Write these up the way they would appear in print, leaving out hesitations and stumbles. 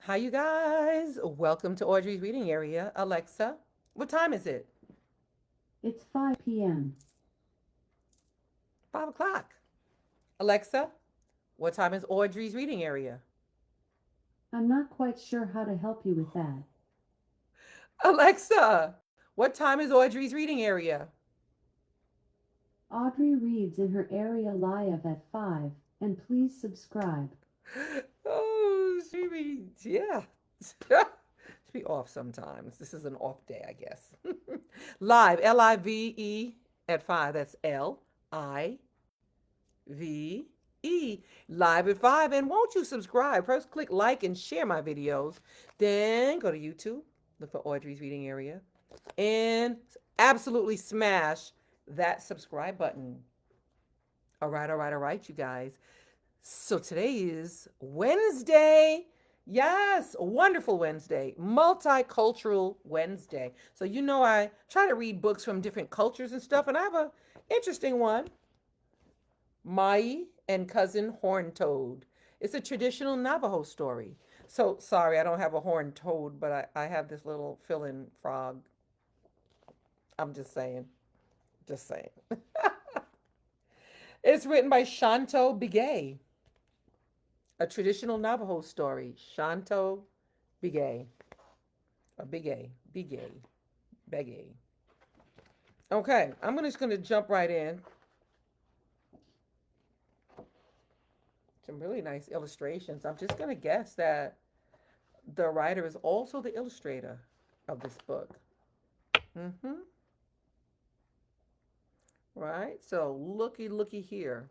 Hi, you guys. Welcome to Audrey's reading area. Alexa, what time is it? It's 5 p.m. 5 o'clock. Alexa, what time is Audrey's reading area? I'm not quite sure how to help you with that. Alexa, what time is Audrey's reading area? Audrey reads in her area live at 5, and please subscribe. Oh, she reads. Yeah. She be off sometimes. This is an off day, I guess. Live, Live, at 5. That's Live, live at 5. And won't you subscribe? First, click like and share my videos. Then go to YouTube, look for Audrey's Reading Area, and absolutely smash that subscribe button. All right, you guys. So today is Wednesday. Yes, wonderful Wednesday, multicultural Wednesday. So I try to read books from different cultures and stuff, and I have a interesting one. Mai and Cousin Horned Toad. It's a traditional Navajo story. So sorry, I don't have a horned toad, but I have this little fill-in frog. I'm just saying. Just saying. It's written by Shonto Begay, a traditional Navajo story. Shonto Begay. Or Begay. Begay. Begay. Okay, just gonna jump right in. Some really nice illustrations. I'm just gonna guess that the writer is also the illustrator of this book. Mm-hmm. Right? So looky here.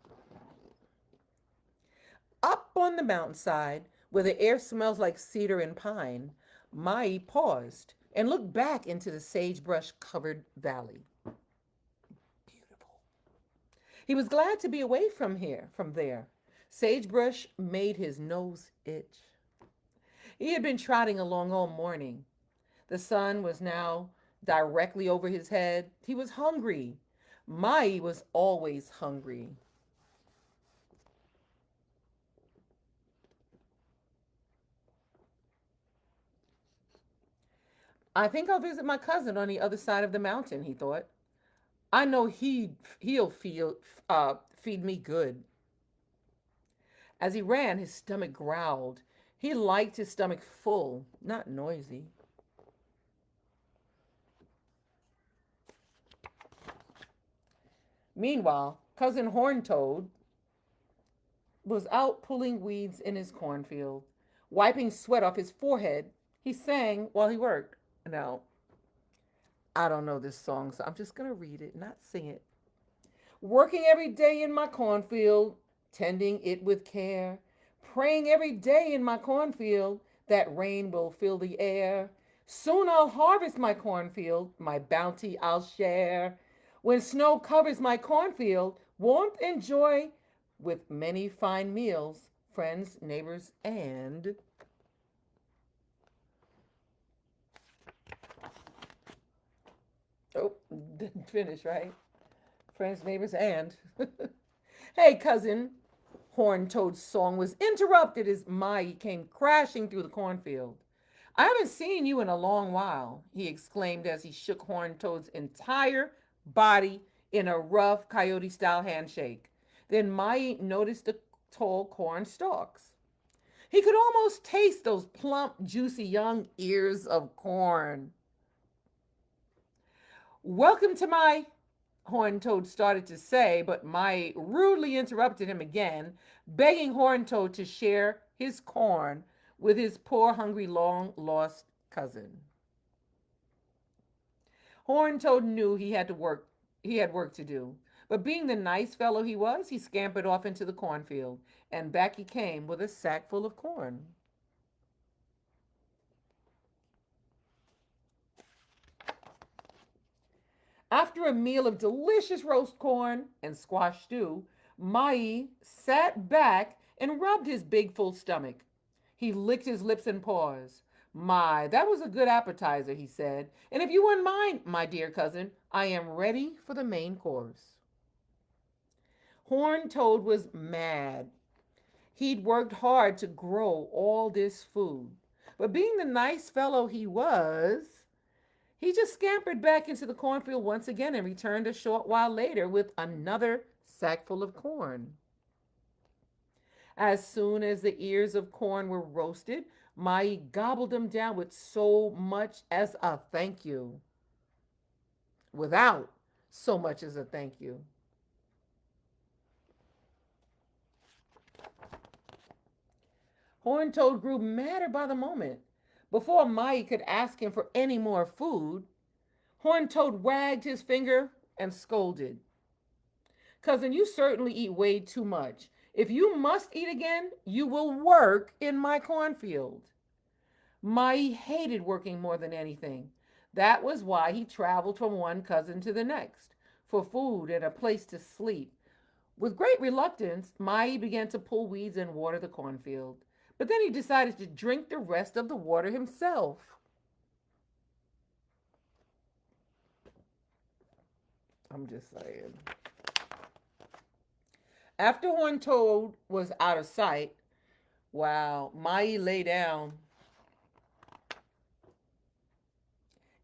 Up on the mountainside, where the air smells like cedar and pine, Mai paused and looked back into the sagebrush covered valley. Beautiful. He was glad to be away from there. Sagebrush made his nose itch. He had been trotting along all morning. The sun was now directly over his head. He was hungry. Mai was always hungry. I think I'll visit my cousin on the other side of the mountain, he thought. I know he'll feed me good. As he ran, his stomach growled. He liked his stomach full, not noisy. Meanwhile, Cousin Horntoad was out pulling weeds in his cornfield, wiping sweat off his forehead. He sang while he worked. Now, I don't know this song, so I'm just going to read it, not sing it. Working every day in my cornfield, tending it with care, praying every day in my cornfield that rain will fill the air. Soon I'll harvest my cornfield, my bounty I'll share. When snow covers my cornfield, warmth and joy with many fine meals, friends, neighbors, and oh, didn't finish, right? Friends, neighbors, and hey, cousin, Horned Toad's song was interrupted as Mai came crashing through the cornfield. I haven't seen you in a long while, he exclaimed as he shook Horned Toad's entire body in a rough coyote style handshake. Then Mai noticed the tall corn stalks. He could almost taste those plump, juicy young ears of corn. Welcome to my Horned Toad started to say, but Mai rudely interrupted him again, begging Horned Toad to share his corn with his poor, hungry, long lost cousin. Horned Toad knew he had work to do. But being the nice fellow he was, he scampered off into the cornfield, and back he came with a sack full of corn. After a meal of delicious roast corn and squash stew, Mai sat back and rubbed his big full stomach. He licked his lips and paws. My, that was a good appetizer, he said. And if you wouldn't mind, my dear cousin, I am ready for the main course. Horned Toad was mad. He'd worked hard to grow all this food. But being the nice fellow he was, he just scampered back into the cornfield once again and returned a short while later with another sackful of corn. As soon as the ears of corn were roasted, Mai gobbled them down with so much as a thank you. Without so much as a thank you. Horned Toad grew madder by the moment. Before Mai could ask him for any more food, Horned Toad wagged his finger and scolded. Cousin, you certainly eat way too much. If you must eat again, you will work in my cornfield. Mai hated working more than anything. That was why he traveled from one cousin to the next for food and a place to sleep. With great reluctance, Mai began to pull weeds and water the cornfield. But then he decided to drink the rest of the water himself. I'm just saying. After Horned Toad was out of sight, wow, Mai lay down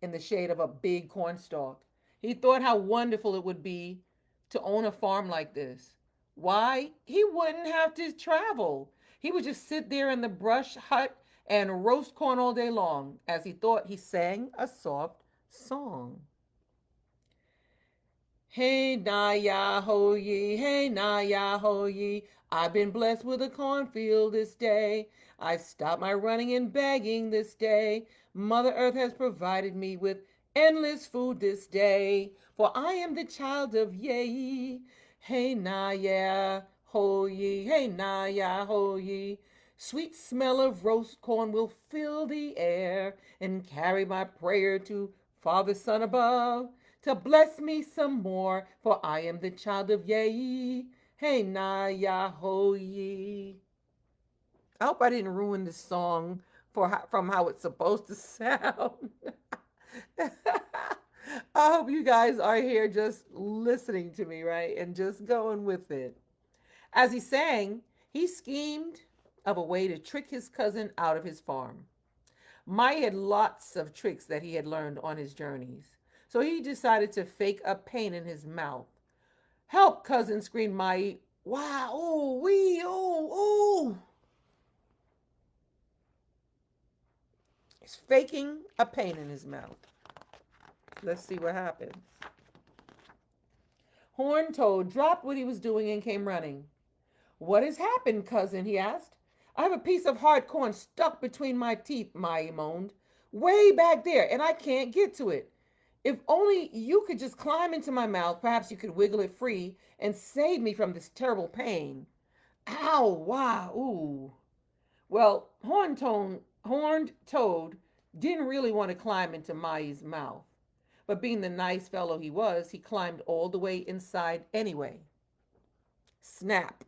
in the shade of a big cornstalk. He thought how wonderful it would be to own a farm like this. Why? He wouldn't have to travel. He would just sit there in the brush hut and roast corn all day long. As he thought, he sang a soft song. Hey na ya ho ye, hey na ya ho ye. I've been blessed with a cornfield this day. I stopped my running and begging this day. Mother Earth has provided me with endless food this day. For I am the child of Yea. Hey na ya ho ye, hey na ya ho ye. Sweet smell of roast corn will fill the air and carry my prayer to Father Son above to bless me some more, for I am the child of Yea. Hey na ya ho ye. I hope I didn't ruin this song from how it's supposed to sound. I hope you guys are here just listening to me, right? And just going with it. As he sang, he schemed of a way to trick his cousin out of his farm. Mai had lots of tricks that he had learned on his journeys. So he decided to fake a pain in his mouth. Help, cousin, screamed Mai. Wow, ooh, wee, ooh, ooh. He's faking a pain in his mouth. Let's see what happens. Horned Toad dropped what he was doing and came running. What has happened, cousin? He asked. I have a piece of hard corn stuck between my teeth, Mai moaned. Way back there, and I can't get to it. If only you could just climb into my mouth, perhaps you could wiggle it free and save me from this terrible pain. Ow, wow, ooh. Well, Horned Toad didn't really want to climb into Mai's mouth. But being the nice fellow he was, he climbed all the way inside anyway. Snap.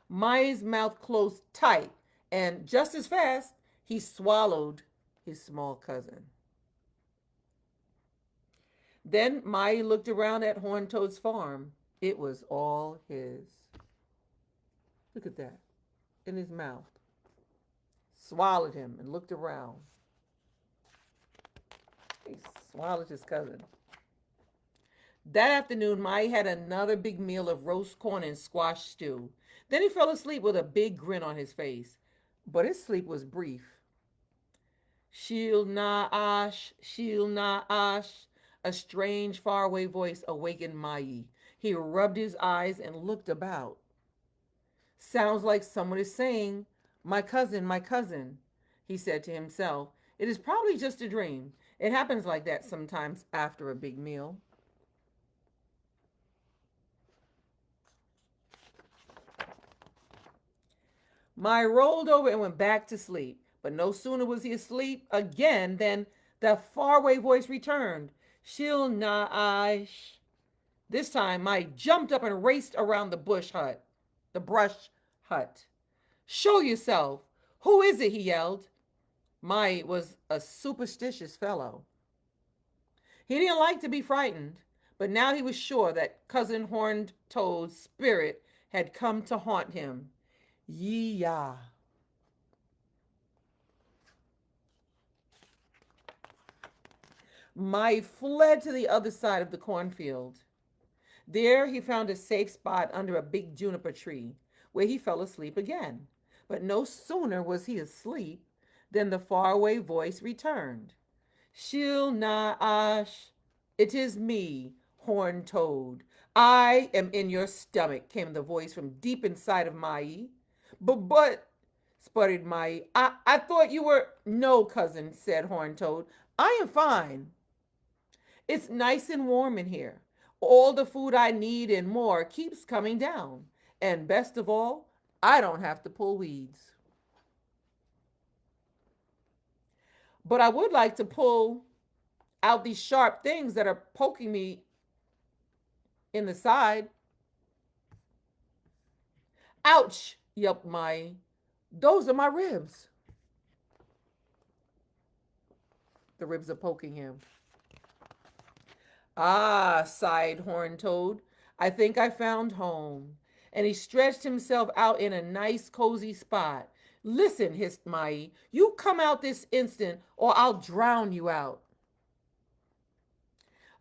Mai's mouth closed tight, and just as fast, he swallowed his small cousin. Then Mai looked around at Horned Toad's farm. It was all his. Look at that. In his mouth. Swallowed him and looked around. He swallowed his cousin. That afternoon, Mai had another big meal of roast corn and squash stew. Then he fell asleep with a big grin on his face. But his sleep was brief. Shil na ash, a strange faraway voice awakened Mai. He rubbed his eyes and looked about. Sounds like someone is saying, my cousin, he said to himself. It is probably just a dream. It happens like that sometimes after a big meal. Mai rolled over and went back to sleep. But no sooner was he asleep again than the faraway voice returned. Shil na aish. This time, Mai jumped up and raced around the brush hut. Show yourself. Who is it? He yelled. Mai was a superstitious fellow. He didn't like to be frightened, but now he was sure that Cousin Horned Toad's spirit had come to haunt him. Yee-yah. Mai fled to the other side of the cornfield. There he found a safe spot under a big juniper tree, where he fell asleep again. But no sooner was he asleep than the faraway voice returned. Shil na ash, it is me, horned toad. I am in your stomach, came the voice from deep inside of Mai. But, sputtered Mai, I thought you were. No, cousin, said Horned Toad. I am fine. It's nice and warm in here. All the food I need and more keeps coming down. And best of all, I don't have to pull weeds. But I would like to pull out these sharp things that are poking me in the side. Ouch, yelped Mai. Those are my ribs. The ribs are poking him. Ah, sighed Horned Toad. I think I found home. And he stretched himself out in a nice, cozy spot. Listen, hissed Mai, you come out this instant or I'll drown you out.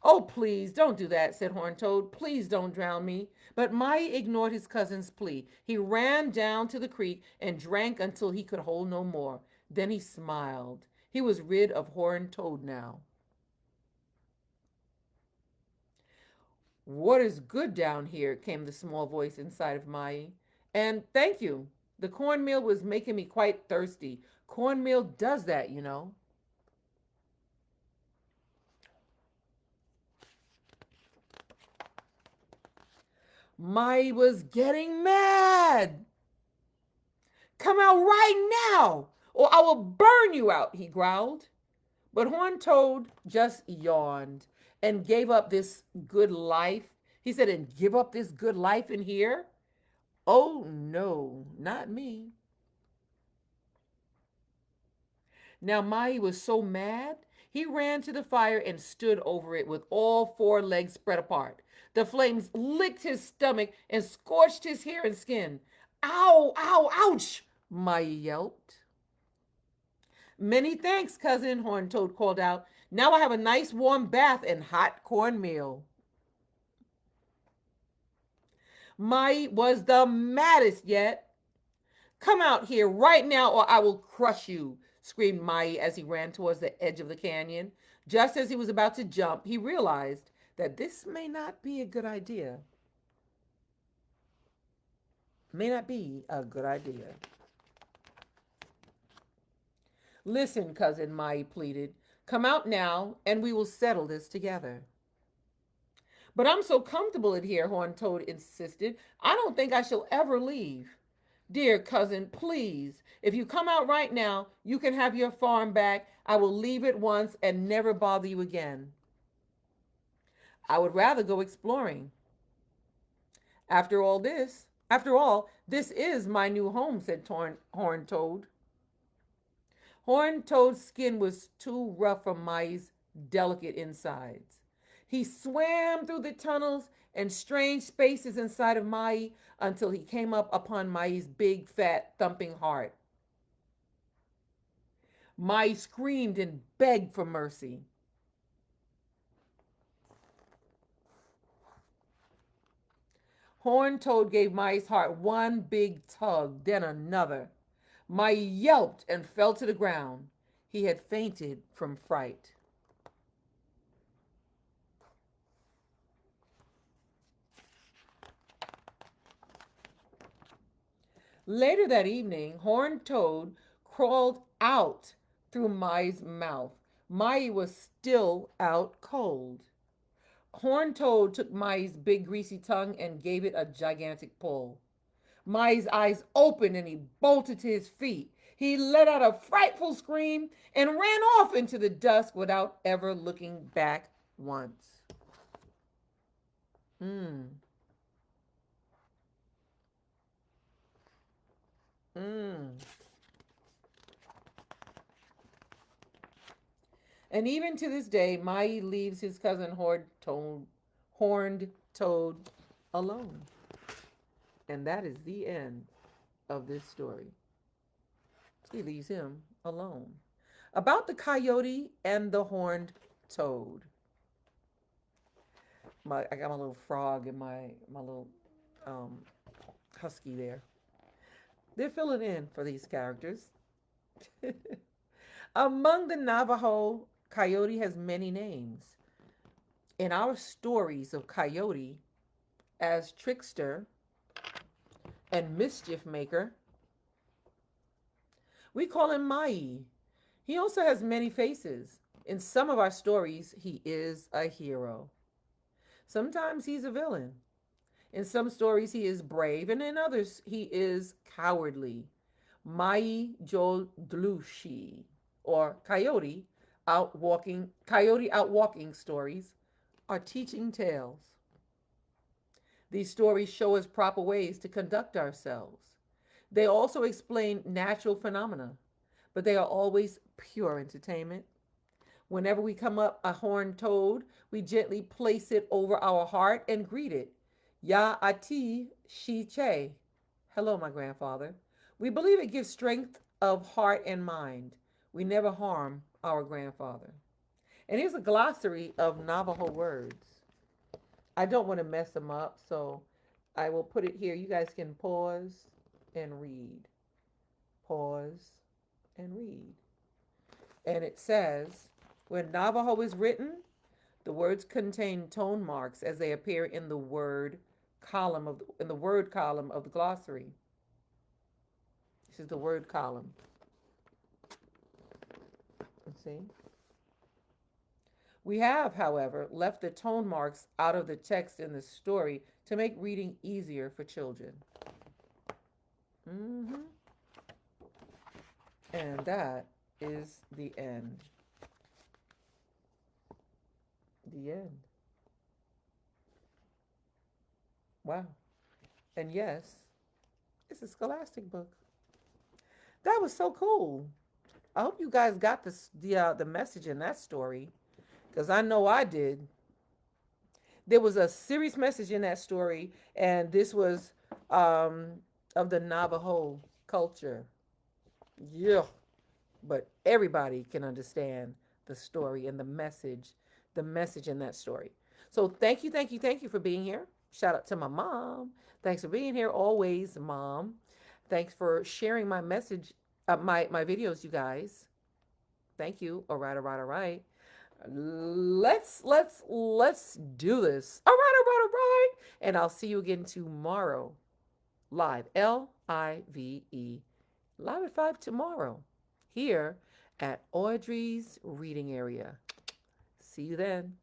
Oh, please, don't do that, said Horned Toad. Please don't drown me. But Mai ignored his cousin's plea. He ran down to the creek and drank until he could hold no more. Then he smiled. He was rid of Horned Toad now. Water's good down here, came the small voice inside of Mai. And thank you. The cornmeal was making me quite thirsty. Cornmeal does that, you know. Mai was getting mad. Come out right now, or I will burn you out, he growled. But Horned Toad just yawned and gave up this good life. He said, and give up this good life in here? Oh, no, not me. Now Mai was so mad, he ran to the fire and stood over it with all four legs spread apart. The flames licked his stomach and scorched his hair and skin. Ow, ow, ouch, Mai yelped. Many thanks, cousin, Horned Toad called out. Now I have a nice warm bath and hot cornmeal. Mai was the maddest yet. Come out here right now or I will crush you, screamed Mai as he ran towards the edge of the canyon. Just as he was about to jump, he realized that this may not be a good idea. May not be a good idea. Listen, cousin, Mai pleaded. Come out now and we will settle this together. But I'm so comfortable in here, Horned Toad insisted. I don't think I shall ever leave. Dear cousin, please, if you come out right now, you can have your farm back. I will leave at once and never bother you again. I would rather go exploring. After all, this is my new home, said Horned Toad. Horned Toad's skin was too rough for Mai's delicate insides. He swam through the tunnels and strange spaces inside of Mai until he came up upon Mai's big, fat, thumping heart. Mai screamed and begged for mercy. Horned Toad gave Mai's heart one big tug, then another. Mai yelped and fell to the ground. He had fainted from fright. Later that evening, Horned Toad crawled out through Mai's mouth. Mai was still out cold. Horned Toad took Mai's big greasy tongue and gave it a gigantic pull. Mai's eyes opened and he bolted to his feet. He let out a frightful scream and ran off into the dusk without ever looking back once. Mm. And even to this day, Mai leaves his cousin Horned Toad alone. And that is the end of this story. He leaves him alone. About the coyote and the horned toad. I got my little frog and my little um, husky there. They're filling in for these characters. Among the Navajo, Coyote has many names. In our stories of Coyote as trickster and mischief maker, we call him Mai. He also has many faces. In some of our stories, he is a hero. Sometimes he's a villain. In some stories, he is brave, and in others, he is cowardly. Mai Jodlushi, or Coyote out walking stories are teaching tales. These stories show us proper ways to conduct ourselves. They also explain natural phenomena, but they are always pure entertainment. Whenever we come up a horned toad, we gently place it over our heart and greet it. Ya ati shi che. Hello, my grandfather. We believe it gives strength of heart and mind. We never harm our grandfather. And here's a glossary of Navajo words. I don't want to mess them up, so I will put it here. You guys can pause and read. Pause and read. And it says, when Navajo is written, the words contain tone marks as they appear in the word column of the glossary. This is the word column. Let's see. We have, however, left the tone marks out of the text in the story to make reading easier for children. Mm-hmm. And that is the end. The end. Wow. And yes, it's a scholastic book. That was so cool. I hope you guys got the message in that story, because I know I did. There was a serious message in that story, and this was of the Navajo culture. Yeah, but everybody can understand the story and the message in that story. So thank you for being here. Shout out to my mom. Thanks for being here always, mom. Thanks for sharing my message, my videos, you guys. Thank you. All right. Let's do this. All right. And I'll see you again tomorrow. Live. Live. Live at 5 tomorrow. Here at Audrey's reading area. See you then.